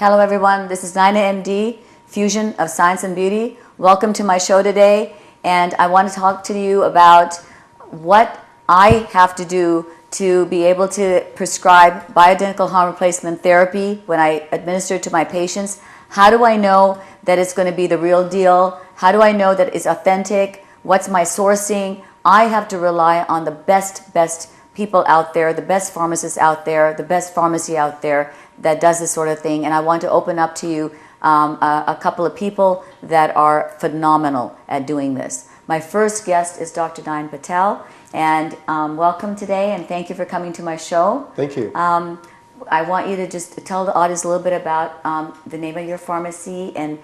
Hello everyone, this is NainaMD, Fusion of Science and Beauty. Welcome to my show today, and I want to talk to you about what I have to do to be able to prescribe bioidentical hormone replacement therapy when I administer it to my patients. How do I know that it's going to be the real deal? How do I know that it's authentic? What's my sourcing? I have to rely on the best people out there, the best pharmacists out there, the best pharmacy out there that does this sort of thing. And I want to open up to you a couple of people that are phenomenal at doing this. My first guest is Dr. Nayan Patel, and welcome today, and thank you for coming to my show. Thank you. I want you to just tell the audience a little bit about the name of your pharmacy, and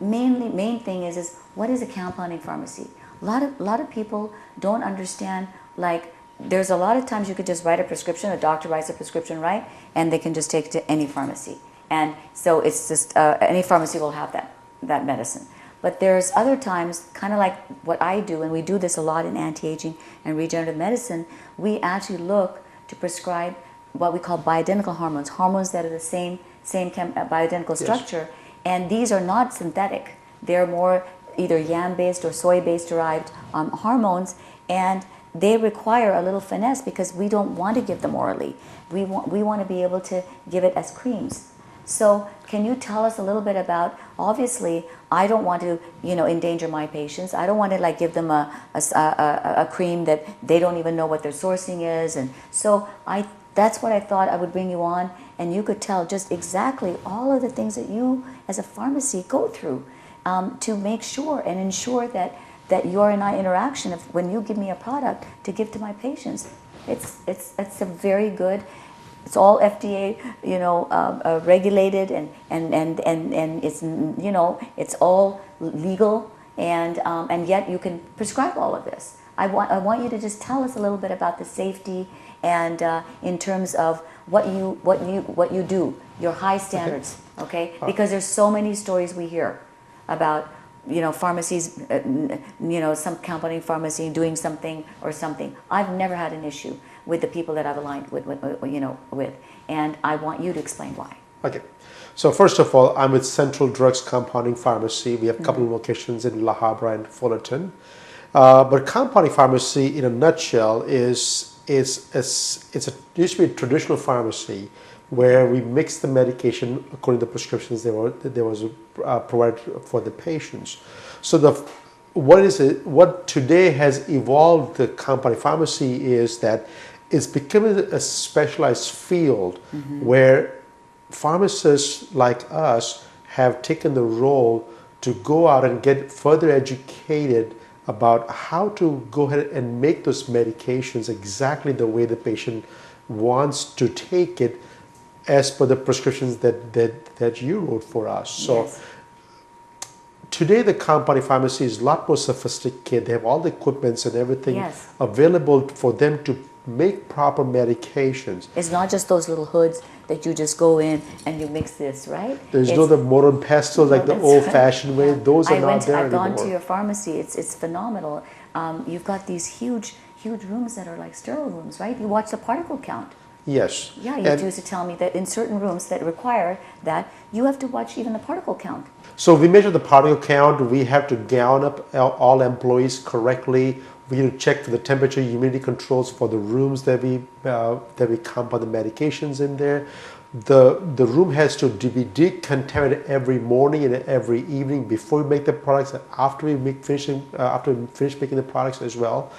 main thing is what is a compounding pharmacy? A lot of people don't understand, like, there's a lot of times you could just write a prescription, a doctor writes a prescription, right? And they can just take it to any pharmacy. And so it's just, any pharmacy will have that medicine. But there's other times, kind of like what I do, and we do this a lot in anti-aging and regenerative medicine, we actually look to prescribe what we call bioidentical hormones, hormones that are the same bioidentical structure. Yes. And these are not synthetic. They're more either yam-based or soy-based derived hormones, and they require a little finesse because we don't want to give them orally. We want to be able to give it as creams. So can you tell us a little bit about, obviously, I don't want to, endanger my patients. I don't want to like give them a cream that they don't even know what their sourcing is. And so that's what I thought I would bring you on, and you could tell just exactly all of the things that you as a pharmacy go through to make sure and ensure that you and I interaction, when you give me a product to give to my patients, it's a very good. It's all FDA, regulated, and it's it's all legal, and yet you can prescribe all of this. I want you to just tell us a little bit about the safety and in terms of what you do, your high standards, okay? Because there's so many stories we hear about pharmacies, some compounding pharmacy doing something or something. I've never had an issue with the people that I've aligned with, and I want you to explain why. Okay. So first of all, I'm with Central Drugs Compounding Pharmacy. We have a couple of locations in La Habra and Fullerton. But compounding pharmacy, in a nutshell, used to be a traditional pharmacy where we mix the medication according to the prescriptions that was provided for the patients. So what today has evolved the compounding pharmacy is that it's becoming a specialized field where pharmacists like us have taken the role to go out and get further educated about how to go ahead and make those medications exactly the way the patient wants to take it, as per the prescriptions that you wrote for us. So yes. Today the compounding pharmacy is a lot more sophisticated. They have all the equipments and everything available for them to make proper medications. It's not just those little hoods that you just go in and you mix this, right? There's no the mortar and pestle like the old-fashioned way. Those are not there anymore. I've gone to your pharmacy. It's phenomenal. You've got these huge rooms that are like sterile rooms, right? You watch the particle count. Yes. Yeah, you used to tell me that in certain rooms that require that, you have to watch even the particle count. So we measure the particle count. We have to gown up all employees correctly. We need to check for the temperature, humidity controls for the rooms that we compound the medications in there. The room has to be decontaminated every morning and every evening before we make the products, and after we finish making the products as well.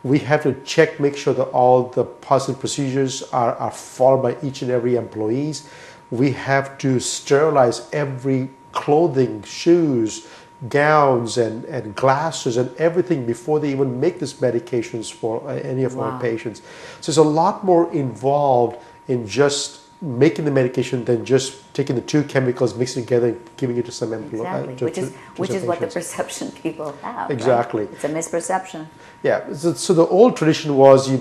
We have to make sure that all the positive procedures are followed by each and every employees. We have to sterilize every clothing, shoes, gowns, and glasses and everything before they even make these medications for any of our patients. So there's a lot more involved in just making the medication than just taking the two chemicals, mixing together, and giving it to some employee. Exactly, which is what the perception people have. Exactly. Right? It's a misperception. Yeah, so the old tradition was you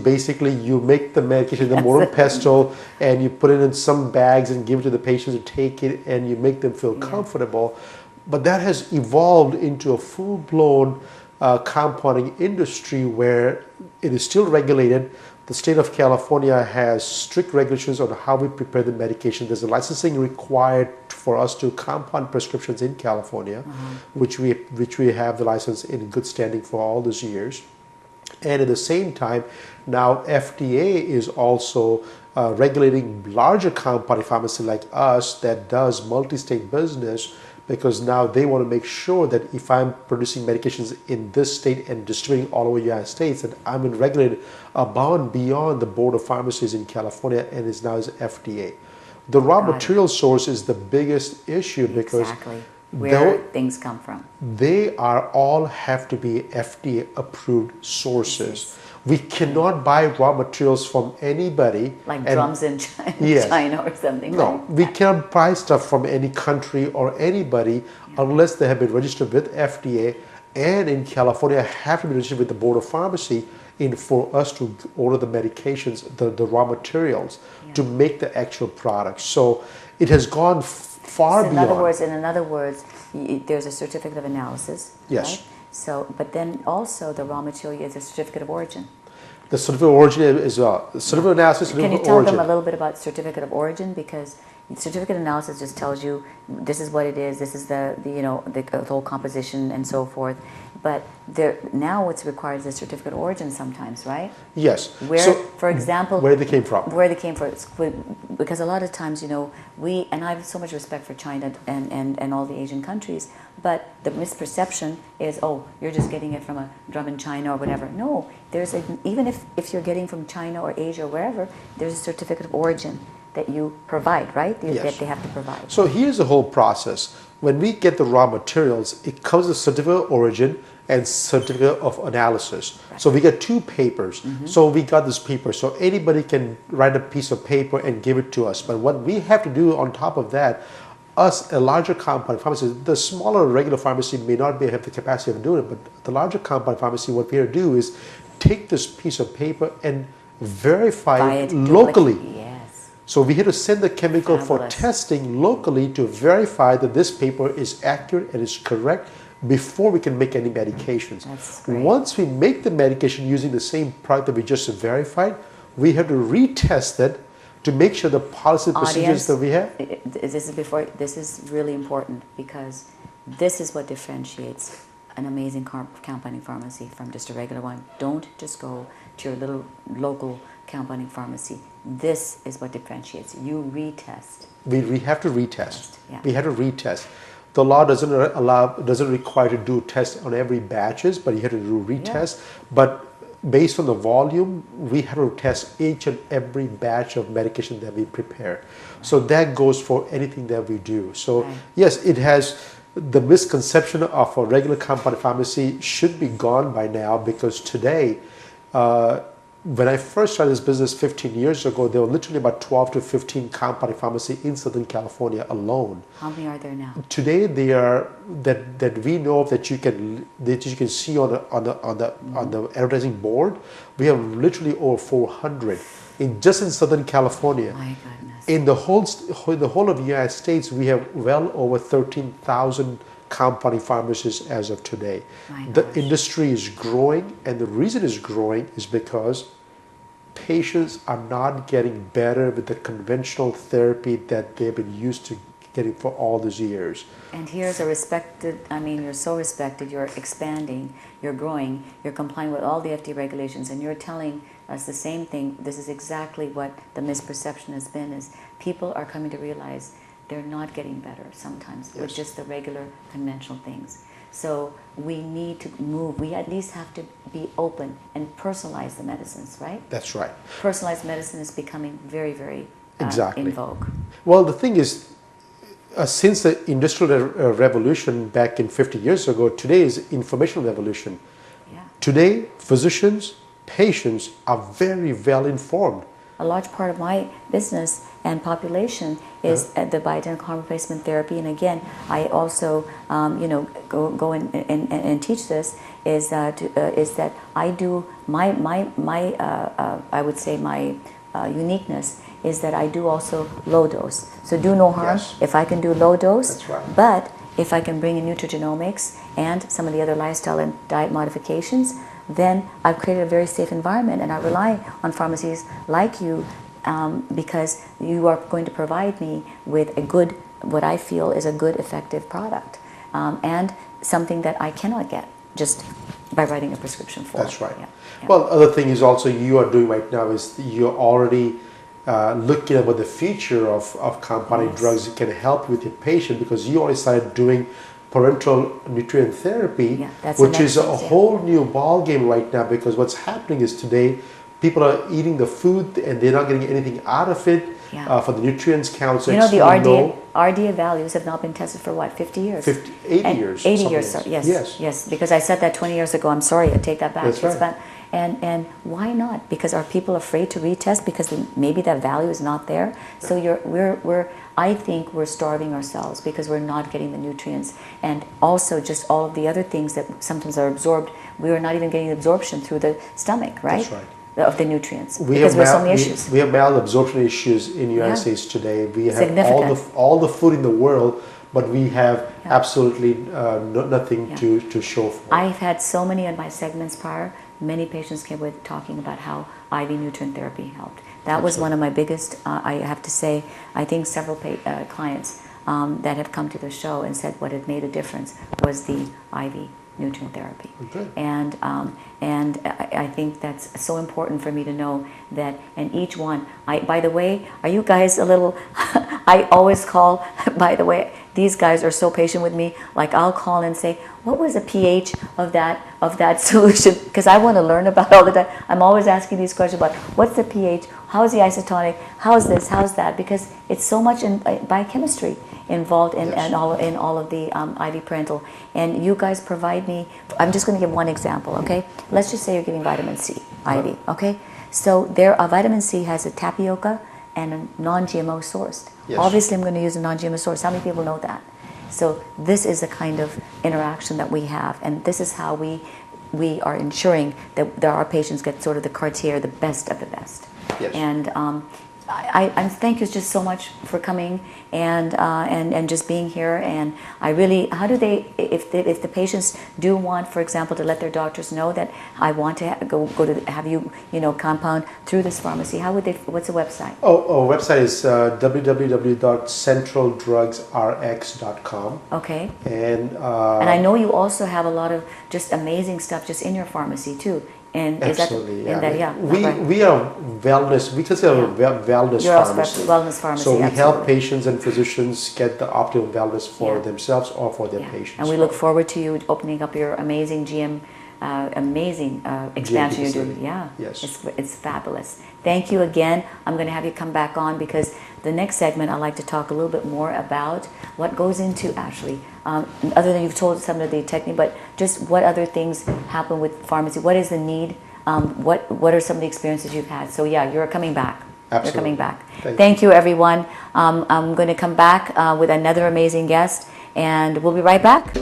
make the medication, the mortar and pestle, and you put it in some bags and give it to the patients to take it, and you make them feel comfortable. But that has evolved into a full-blown compounding industry where it is still regulated, The state of California has strict regulations on how we prepare the medication. There's a licensing required for us to compound prescriptions in California, which we have the license in good standing for all these years. And at the same time, now FDA is also regulating larger compounding pharmacy like us that does multi-state business, because now they want to make sure that if I'm producing medications in this state and distributing all over the United States, that I'm been regulated above and beyond the Board of Pharmacies in California and is now as FDA. The raw material source is the biggest issue because exactly where things come from. They are all have to be FDA approved sources. We cannot buy raw materials from anybody. Like drums in China, Yes. China or something. No, right? we can't buy stuff from any country or anybody unless they have been registered with FDA, and in California have to be registered with the Board of Pharmacy for us to order the medications, the raw materials to make the actual products. So it has gone far So beyond. in other words, there's a certificate of analysis. Yes. Right? So, but then also the raw material is a certificate of origin. The certificate of origin as well. The certificate of analysis, Can you certificate of tell origin. them a little bit about certificate of origin? Because certificate of analysis just tells you this is what it is, this is the whole composition and so forth. But now what's required is a certificate of origin sometimes, right? Yes. Where, So, for example, where they came from. Where they came from, because a lot of times, and I have so much respect for China and all the Asian countries, but the misperception is, oh, you're just getting it from a drum in China or whatever. No, even if you're getting from China or Asia or wherever, there's a certificate of origin that you provide, right? That they have to provide. So here's the whole process. When we get the raw materials, it comes with certificate of origin and certificate of analysis. Right. So we get two papers. So we got this paper. So anybody can write a piece of paper and give it to us. But what we have to do on top of that, us, a larger compound pharmacy, the smaller regular pharmacy may not have the capacity of doing it, but the larger compound pharmacy, what we have to do is take this piece of paper and verify it locally. Yes. So we had to send the chemical for testing locally to verify that this paper is accurate and is correct before we can make any medications. That's great. Once we make the medication using the same product that we just verified, we have to retest it to make sure the policy procedures that we have. This is really important, because this is what differentiates an amazing compounding pharmacy from just a regular one. Don't just go to your little local compounding pharmacy. This is what differentiates. You retest. We have to retest. Yeah. We have to retest. The law doesn't require to do tests on every batches, but you have to do retest. Yeah. But based on the volume, we have to test each and every batch of medication that we prepare. Right. So that goes for anything that we do. So yes, it has the misconception of a regular compounding pharmacy should be gone by now, because today, when I first started this business 15 years ago, there were literally about 12 to 15 compounding pharmacies in Southern California alone. How many are there now? Today, they are that we know of that you can see on the advertising board. We have literally over 400 just in Southern California. My goodness. In the whole of the United States, we have well over 13,000 compounding pharmacies as of today. The industry is growing, and the reason it's growing is because patients are not getting better with the conventional therapy that they've been used to getting for all these years. And here's a respected, you're so respected, you're expanding, you're growing, you're complying with all the FDA regulations, and you're telling us the same thing. This is exactly what the misperception has been, is people are coming to realize they're not getting better sometimes with just the regular conventional things. So we need to move. We at least have to be open and personalize the medicines, right? That's right. Personalized medicine is becoming very, very exactly in vogue. Well, the thing is, since the Industrial Revolution back in 50 years ago, today is information revolution. Yeah. Today, physicians, patients are very well informed. A large part of my business and population is the bioidentical hormone replacement therapy, and again, I also, go and teach this. Is that I do I would say my uniqueness is that I do also low dose. So do no harm. Yes. If I can do low dose, that's right. But if I can bring in nutrigenomics and some of the other lifestyle and diet modifications, then I've created a very safe environment, and I rely on pharmacies like you because you are going to provide me with a good, what I feel is a good, effective product, and something that I cannot get just by writing a prescription for. That's right. Yeah. Yeah. Well, other thing is also you are doing right now is you're already looking at what the future of compounding drugs can help with your patient, because you already started doing parenteral nutrient therapy, which is a whole new ball game right now, because what's happening is today people are eating the food and they're not getting anything out of it. For the nutrients counts, you know, the RDA values have not been tested for what, 50 years? 80 years. 80 years, sorry. Yes, because I said that 20 years ago. I'm sorry, I take that back. That's right. And why not? Because are people afraid to retest because maybe that value is not there? So I think we're starving ourselves because we're not getting the nutrients, and also just all of the other things that sometimes are absorbed. We are not even getting absorption through the stomach, right? That's right. Of the nutrients, because we have so many issues. We have malabsorption issues in the United States today. We have all the food in the world, but we have absolutely nothing to show for. I've had so many of my segments prior. Many patients came with talking about how IV nutrient therapy helped. That was one of my biggest. I have to say, I think several clients that have come to the show and said what had made a difference was the IV nutrient therapy. Okay. And I think that's so important for me to know that, and each one, by the way, are you guys a little, I always call, by the way, these guys are so patient with me, like I'll call and say, what was the pH of that solution? Because I want to learn about all the time. I'm always asking these questions about what's the pH, how's the isotonic, how's this, how's that, because it's so much in biochemistry involved in all of the IV parental, and you guys provide me. I'm just going to give one example, okay? Let's just say you're giving vitamin C IV, okay? So vitamin C has a tapioca and a non-GMO sourced. Yes. Obviously, I'm going to use a non-GMO source. How many people know that? So this is the kind of interaction that we have, and this is how we are ensuring that our patients get sort of the Cartier, the best of the best. Yes. And I thank you just so much for coming and just being here. And I really, how do they, if the patients do want, for example, to let their doctors know that I want to go to have you compound through this pharmacy, how would they? What's the website? Our website is www.centraldrugsrx.com. Okay. And I know you also have a lot of just amazing stuff just in your pharmacy too. And absolutely, is that, we are wellness. We consider a wellness pharmacy. Wellness pharmacy. So we help patients and physicians get the optimal wellness for themselves or for their patients. And we look forward to you opening up your amazing amazing expansion you're doing. Yeah, yes, it's fabulous. Thank you again. I'm going to have you come back on because the next segment I'd like to talk a little bit more about what goes into actually, other than you've told some of the technique, but just what other things happen with pharmacy. What is the need? What are some of the experiences you've had? So yeah, you're coming back. Absolutely. You're coming back. Thank you everyone. I'm going to come back with another amazing guest, and we'll be right back.